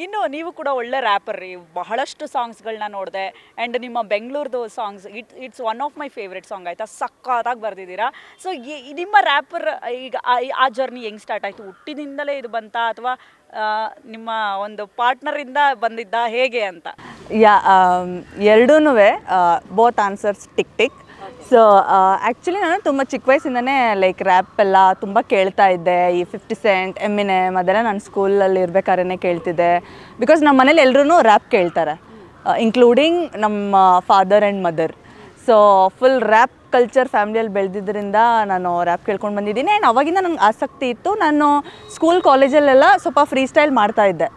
ಇನ್ನು ನೀವು ಕೂಡ ಒಳ್ಳೆ ರ್ಯಾಪರ್ ರೀ, ಬಹಳಷ್ಟು ಸಾಂಗ್ಸ್ಗಳನ್ನ ನೋಡಿದೆ. ಆ್ಯಂಡ್ ನಿಮ್ಮ ಬೆಂಗಳೂರ್ದು songs it's one of my favourite song ಆಯಿತಾ, ಸಕ್ಕತ್ತಾಗಿ ಬರೆದಿದ್ದೀರಾ. ಸೊ ನಿಮ್ಮ ರ್ಯಾಪರ್ ಈಗ ಆ ಜರ್ನಿ ಹೆಂಗೆ ಸ್ಟಾರ್ಟ್ ಆಯಿತು? ಹುಟ್ಟಿನಿಂದಲೇ ಇದು ಬಂತಾ ಅಥವಾ ನಿಮ್ಮ ಒಂದು ಪಾರ್ಟ್ನರಿಂದ ಬಂದಿದ್ದ ಹೇಗೆ ಅಂತ? ಎರಡೂ both answers tick tick. So actually ನಾನು ತುಂಬ ಚಿಕ್ಕ ವಯಸ್ಸಿಂದನೇ ಲೈಕ್ ರ್ಯಾಪ್ ಎಲ್ಲ ತುಂಬ ಕೇಳ್ತಾ ಇದ್ದೆ. ಈ 50 Cent, ಎಮಿನೆಮ್ ಅದೆಲ್ಲ ನಾನು ಸ್ಕೂಲಲ್ಲಿ ಇರ್ಬೇಕಾದ್ರೆ ಕೇಳ್ತಿದ್ದೆ. ಬಿಕಾಸ್ ನಮ್ಮ ಮನೇಲಿ ಎಲ್ಲರೂ ರ್ಯಾಪ್ ಕೇಳ್ತಾರೆ, ಇನ್ಕ್ಲೂಡಿಂಗ್ ನಮ್ಮ father and mother. So full rap culture ಫ್ಯಾಮಿಲಿಯಲ್ಲಿ ಬೆಳೆದಿದ್ದರಿಂದ ನಾನು ರ್ಯಾಪ್ ಕೇಳ್ಕೊಂಡು ಬಂದಿದ್ದೀನಿ. ಆ್ಯಂಡ್ ಅವಾಗಿಂದ ನನಗೆ ಆಸಕ್ತಿ ಇತ್ತು. ನಾನು ಸ್ಕೂಲ್ ಕಾಲೇಜಲ್ಲೆಲ್ಲ ಸ್ವಲ್ಪ ಫ್ರೀ ಸ್ಟೈಲ್ ಮಾಡ್ತಾಯಿದ್ದೆ.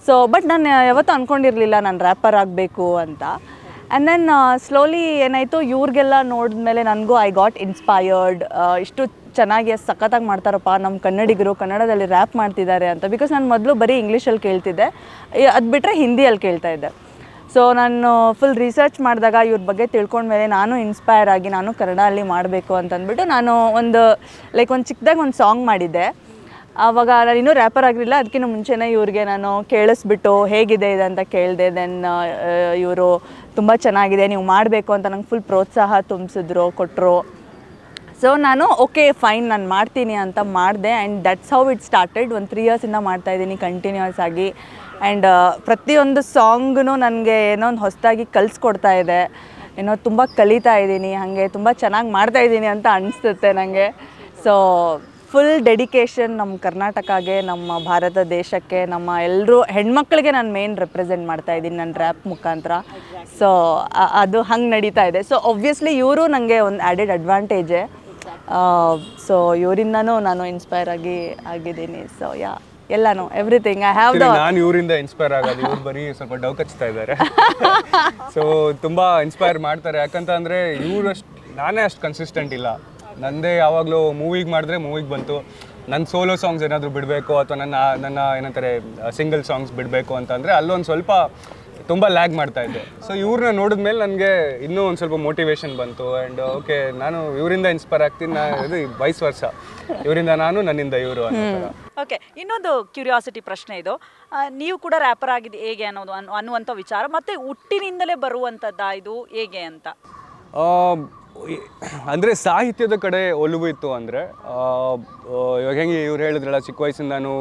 ಸೊ ಬಟ್ ನಾನು ಯಾವತ್ತೂ ಅಂದ್ಕೊಂಡಿರಲಿಲ್ಲ ನಾನು ರ್ಯಾಪರ್ ಆಗಬೇಕು ಅಂತ. ಆ್ಯಂಡ್ ದೆನ್ ಸ್ಲೋಲಿ ಏನಾಯಿತು, ಇವ್ರಿಗೆಲ್ಲ ನೋಡಿದ್ಮೇಲೆ ನನಗೂ ಐ ಗಾಟ್ ಇನ್ಸ್ಪೈರ್ಡ್. ಇಷ್ಟು ಚೆನ್ನಾಗಿ ಸಖತ್ತಾಗಿ ಮಾಡ್ತಾರಪ್ಪ ನಮ್ಮ ಕನ್ನಡಿಗರು, ಕನ್ನಡದಲ್ಲಿ ರ್ಯಾಪ್ ಮಾಡ್ತಿದ್ದಾರೆ ಅಂತ. ಬಿಕಾಸ್ ನಾನು ಮೊದಲು ಬರೀ ಇಂಗ್ಲೀಷಲ್ಲಿ ಕೇಳ್ತಿದ್ದೆ, ಅದು ಬಿಟ್ಟರೆ ಹಿಂದಿಯಲ್ಲಿ ಕೇಳ್ತಾ ಇದ್ದೆ. ಸೊ ನಾನು ಫುಲ್ ರಿಸರ್ಚ್ ಮಾಡಿದಾಗ ಇವ್ರ ಬಗ್ಗೆ ತಿಳ್ಕೊಂಡ್ಮೇಲೆ ನಾನು ಇನ್ಸ್ಪೈರ್ ಆಗಿ ನಾನು ಕನ್ನಡಲ್ಲಿ ಮಾಡಬೇಕು ಅಂತಂದ್ಬಿಟ್ಟು ನಾನು ಒಂದು ಚಿಕ್ಕದಾಗಿ ಒಂದು ಸಾಂಗ್ ಮಾಡಿದ್ದೆ. ಆವಾಗ ನಾನು ಇನ್ನೂ ರ್ಯಾಪರ್ ಆಗಿರಲಿಲ್ಲ, ಅದಕ್ಕಿಂತ ಮುಂಚೆನೇ ಇವ್ರಿಗೆ ನಾನು ಕೇಳಿಸ್ಬಿಟ್ಟು ಹೇಗಿದೆ ಇದೆ ಅಂತ ಕೇಳಿದೆ. ದೆನ್ ಇವರು ತುಂಬ ಚೆನ್ನಾಗಿದೆ, ನೀವು ಮಾಡಬೇಕು ಅಂತ ನಂಗೆ ಫುಲ್ ಪ್ರೋತ್ಸಾಹ ತುಂಬಿಸಿದ್ರು, ಕೊಟ್ಟರು. ಸೊ ನಾನು ಓಕೆ ಫೈನ್ ನಾನು ಮಾಡ್ತೀನಿ ಅಂತ ಮಾಡಿದೆ. And that's how it started. ಒಂದು 3 ಇಯರ್ಸಿಂದ ಮಾಡ್ತಾಯಿದ್ದೀನಿ ಕಂಟಿನ್ಯೂಸ್ ಆಗಿ. ಆ್ಯಂಡ್ ಪ್ರತಿಯೊಂದು ಸಾಂಗೂ ನನಗೆ ಏನೋ ಒಂದು ಹೊಸದಾಗಿ ಕಲಿಸ್ಕೊಡ್ತಾ ಇದೆ, ಏನೋ ತುಂಬ ಕಲಿತಾ ಇದ್ದೀನಿ, ಹಾಗೆ ತುಂಬ ಚೆನ್ನಾಗಿ ಮಾಡ್ತಾಯಿದ್ದೀನಿ ಅಂತ ಅನಿಸುತ್ತೆ ನನಗೆ. ಸೊ ಫುಲ್ ಡೆಡಿಕೇಶನ್ ನಮ್ಮ ಕರ್ನಾಟಕಗೆ, ನಮ್ಮ ಭಾರತ ದೇಶಕ್ಕೆ, ನಮ್ಮ ಎಲ್ಲರೂ ಹೆಣ್ಮಕ್ಳಿಗೆ ನಾನು ಮೇನ್ ರೆಪ್ರೆಸೆಂಟ್ ಮಾಡ್ತಾಯಿದ್ದೀನಿ ನನ್ನ ರ್ಯಾಪ್ ಮುಖಾಂತರ. ಸೊ ಅದು ಹಂಗೆ ನಡೀತಾ ಇದೆ. ಸೊ ಒಬ್ವಿಯಸ್ಲಿ ಇವರು ನನಗೆ ಒಂದು ಆ್ಯಡೆಡ್ ಅಡ್ವಾಂಟೇಜೇ. ಸೊ ಇವರಿಂದನೂ ನಾನು ಇನ್ಸ್ಪೈರ್ ಆಗಿದ್ದೀನಿ. ಸೊ ಎಲ್ಲಾನು ಎವ್ರಿಥಿಂಗ್ ಐ ಹ್ಯಾವ್ ದ. ನಾನು ಇವರಿಂದ ಇನ್ಸ್ಪೈರ್ ಆಗೋದು, ಇವ್ರು ಬರೀ ಸ್ವಲ್ಪ ಡೌ ಕಚ್ತಾ ಇದ್ದಾರೆ. ಸೊ ತುಂಬ ಇನ್ಸ್ಪೈರ್ ಮಾಡ್ತಾರೆ. ಯಾಕಂತ ಅಂದರೆ ನಾನೇ ಅಷ್ಟು ಕನ್ಸಿಸ್ಟೆಂಟ್ ಇಲ್ಲ. ನಂದೇ ಯಾವಾಗಲೂ ಮೂವಿಗೆ ಮಾಡಿದ್ರೆ ಮೂವಿಗೆ ಬಂತು, ನನ್ನ ಸೋಲೋ ಸಾಂಗ್ಸ್ ಏನಾದರೂ ಬಿಡಬೇಕು ಅಥವಾ ನನ್ನ ಏನಂತಾರೆ ಸಿಂಗಲ್ ಸಾಂಗ್ಸ್ ಬಿಡಬೇಕು ಅಂತಂದರೆ ಅಲ್ಲೊಂದು ಸ್ವಲ್ಪ ತುಂಬ ಲ್ಯಾಗ್ ಮಾಡ್ತಾಯಿದ್ದೆ. ಸೊ ಇವ್ರನ್ನ ನೋಡಿದ್ಮೇಲೆ ನನಗೆ ಇನ್ನೂ ಒಂದು ಸ್ವಲ್ಪ ಮೋಟಿವೇಶನ್ ಬಂತು. ಆ್ಯಂಡ್ ಓಕೆ ನಾನು ಇವರಿಂದ ಇನ್ಸ್ಪೈರ್ ಆಗ್ತೀನಿ, ಇದು ವೈಸ್ ವರ್ಷ, ಇವರಿಂದ ನಾನು ನನ್ನಿಂದ ಇವರು ಅಂತ. ಓಕೆ, ಇನ್ನೊಂದು ಕ್ಯೂರಿಯಾಸಿಟಿ ಪ್ರಶ್ನೆ ಇದು, ನೀವು ಕೂಡ ರ್ಯಾಪರ್ ಆಗಿದೆ ಹೇಗೆ ಅನ್ನುವಂಥ ವಿಚಾರ, ಮತ್ತು ಹುಟ್ಟಿನಿಂದಲೇ ಬರುವಂಥದ್ದಾ ಇದು ಹೇಗೆ ಅಂತ? ಅಂದರೆ ಸಾಹಿತ್ಯದ ಕಡೆ ಒಲವು ಇತ್ತು. ಅಂದರೆ ಇವಾಗ ಹೆಂಗೆ ಇವ್ರು ಹೇಳಿದ್ರಲ್ಲ, ಚಿಕ್ಕ ವಯಸ್ಸಿಂದ ನಾನು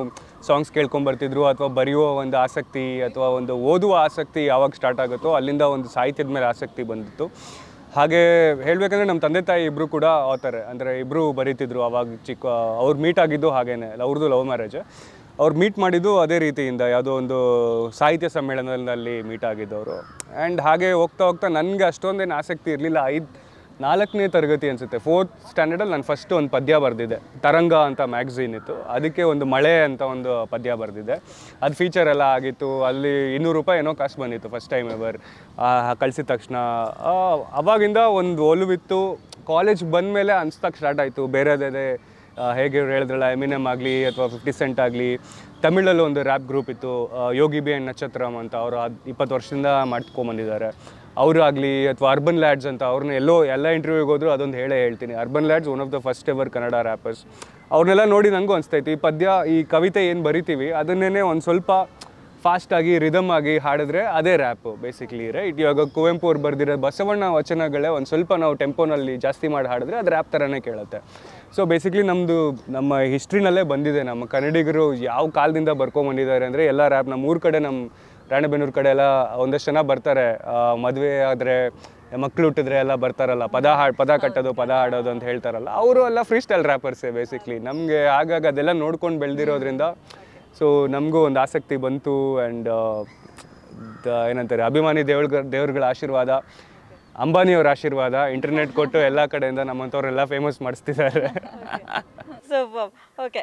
ಸಾಂಗ್ಸ್ ಕೇಳ್ಕೊಂಬರ್ತಿದ್ರು ಅಥವಾ ಬರೆಯುವ ಒಂದು ಆಸಕ್ತಿ ಅಥವಾ ಒಂದು ಓದುವ ಆಸಕ್ತಿ ಯಾವಾಗ ಸ್ಟಾರ್ಟ್ ಆಗುತ್ತೋ ಅಲ್ಲಿಂದ ಒಂದು ಸಾಹಿತ್ಯದ ಮೇಲೆ ಆಸಕ್ತಿ ಬಂದಿತ್ತು. ಹಾಗೆ ಹೇಳಬೇಕಂದ್ರೆ ನಮ್ಮ ತಂದೆ ತಾಯಿ ಇಬ್ಬರು ಕೂಡ ಆಥರ್, ಅಂದರೆ ಇಬ್ಬರು ಬರೀತಿದ್ರು ಅವಾಗ ಅವ್ರು ಮೀಟ್ ಆಗಿದ್ದು ಹಾಗೇನೆ, ಅವ್ರದ್ದು ಲವ್ ಮ್ಯಾರೇಜ್. ಅವ್ರು ಮೀಟ್ ಮಾಡಿದ್ದು ಅದೇ ರೀತಿಯಿಂದ ಯಾವುದೋ ಒಂದು ಸಾಹಿತ್ಯ ಸಮ್ಮೇಳನದಲ್ಲಿ ಮೀಟ್ ಆಗಿದ್ದವರು. ಆ್ಯಂಡ್ ಹಾಗೆ ಹೋಗ್ತಾ ಹೋಗ್ತಾ ನನಗೆ ಅಷ್ಟೊಂದೇನು ಆಸಕ್ತಿ ಇರಲಿಲ್ಲ. 4ನೇ ತರಗತಿ ಅನಿಸುತ್ತೆ, 4th ಸ್ಟ್ಯಾಂಡರ್ಡಲ್ಲಿ ನಾನು ಫಸ್ಟ್ ಒಂದು ಪದ್ಯ ಬರೆದಿದ್ದೆ. ತರಂಗ ಅಂತ ಮ್ಯಾಗ್ಝೀನ್ ಇತ್ತು, ಅದಕ್ಕೆ ಒಂದು ಮಳೆ ಅಂತ ಒಂದು ಪದ್ಯ ಬರೆದಿದ್ದೆ. ಅದು ಫೀಚರ್ ಎಲ್ಲ ಆಗಿತ್ತು. ಅಲ್ಲಿ 200 ರೂಪಾಯಿ ಏನೋ ಕಾಸು ಬಂದಿತ್ತು ಫಸ್ಟ್ ಟೈಮ್ ಎವರ್ ಕಳಿಸಿದ ತಕ್ಷಣ. ಅವಾಗಿಂದ ಒಂದು ಒಲವಿತ್ತು. ಕಾಲೇಜ್ ಬಂದಮೇಲೆ ಅನ್ಸ್ತಾಗ ಸ್ಟಾರ್ಟ್ ಆಯಿತು ಬೇರೆದೇ. ಹೇಗೆ ಹೇಳಿದ್ರಲ್ಲ, ಎಮಿನೆಮ್ ಆಗಲಿ ಅಥವಾ 50 Cent ಆಗಲಿ, ತಮಿಳಲ್ಲಿ ಒಂದು ರ್ಯಾಪ್ ಗ್ರೂಪ್ ಇತ್ತು ಯೋಗಿ ಬಿ ಆ್ಯಂಡ್ ನಕ್ಷತ್ರಮ್ ಅಂತ, ಅವರು 20 ವರ್ಷದಿಂದ ಮಾಡ್ಕೊಂಬಂದಿದ್ದಾರೆ. ಅವರು ಆಗಲಿ ಅಥವಾ ಅರ್ಬನ್ ಲ್ಯಾಡ್ಸ್ ಅಂತ, ಅವ್ರನ್ನ ಎಲ್ಲ ಇಂಟರ್ವ್ಯೂಗೆ ಹೋದ್ರು ಅದೊಂದು ಹೇಳ್ತೀನಿ. Urban lads one of the first ever Kannada wrappers. ಅವ್ರನ್ನೆಲ್ಲ ನೋಡಿ ನನಗೂ ಅನಿಸ್ತಾಯಿತ್ತು, ಈ ಪದ್ಯ ಈ ಕವಿತೆ ಏನು ಬರಿತೀವಿ ಅದನ್ನೇ ಒಂದು ಸ್ವಲ್ಪ ಫಾಸ್ಟಾಗಿ ರಿದಮ್ ಆಗಿ ಹಾಡಿದ್ರೆ ಅದೇ ರ್ಯಾಪು ಬೇಸಿಕ್ಲಿ, ರೈಟ್? ಇವಾಗ ಕುವೆಂಪು ಅವ್ರು ಬರೆದಿರೋ ಬಸವಣ್ಣ ವಚನಗಳೇ ಒಂದು ಸ್ವಲ್ಪ ನಾವು ಟೆಂಪೋನಲ್ಲಿ ಜಾಸ್ತಿ ಮಾಡಿ ಹಾಡಿದ್ರೆ ಅದು ರ್ಯಾಪ್ ಥರನೇ ಕೇಳುತ್ತೆ. ಸೊ ಬೇಸಿಕ್ಲಿ ನಮ್ಮ ಹಿಸ್ಟ್ರಿನಲ್ಲೇ ಬಂದಿದೆ. ನಮ್ಮ ಕನ್ನಡಿಗರು ಯಾವ ಕಾಲದಿಂದ ಬರ್ಕೊಂಬಂದಿದ್ದಾರೆ ಅಂದರೆ ಎಲ್ಲ ರ್ಯಾಪ್. ನಮ್ಮ ಊರ ಕಡೆ, ನಮ್ಮ ರಾಣೆಬೆನ್ನೂರು ಕಡೆ ಎಲ್ಲ ಒಂದಷ್ಟು ಜನ ಬರ್ತಾರೆ, ಮದುವೆ ಆದರೆ ಮಕ್ಕಳು ಹುಟ್ಟಿದ್ರೆ ಎಲ್ಲ ಬರ್ತಾರಲ್ಲ, ಪದ ಕಟ್ಟೋದು, ಪದ ಹಾಡೋದು ಅಂತ ಹೇಳ್ತಾರಲ್ಲ, ಅವರು ಎಲ್ಲ ಫ್ರೀ ಸ್ಟೈಲ್ ರ್ಯಾಪರ್ಸೇ ಬೇಸಿಕ್ಲಿ. ನಮಗೆ ಆಗಾಗ ಅದೆಲ್ಲ ನೋಡ್ಕೊಂಡು ಬೆಳೆದಿರೋದ್ರಿಂದ ಸೊ ನಮಗೂ ಒಂದು ಆಸಕ್ತಿ ಬಂತು. ಆ್ಯಂಡ್ ಏನಂತಾರೆ, ಅಭಿಮಾನಿ ದೇವ್ರುಗಳ ಆಶೀರ್ವಾದ, ಅಂಬಾನಿಯವ್ರ ಆಶೀರ್ವಾದ, ಇಂಟರ್ನೆಟ್ ಕೊಟ್ಟು ಎಲ್ಲ ಕಡೆಯಿಂದ ನಮ್ಮಂಥವ್ರೆಲ್ಲ ಫೇಮಸ್ ಮಾಡಿಸ್ತಿದ್ದಾರೆ. ಸೂಪರ್. ಓಕೆ,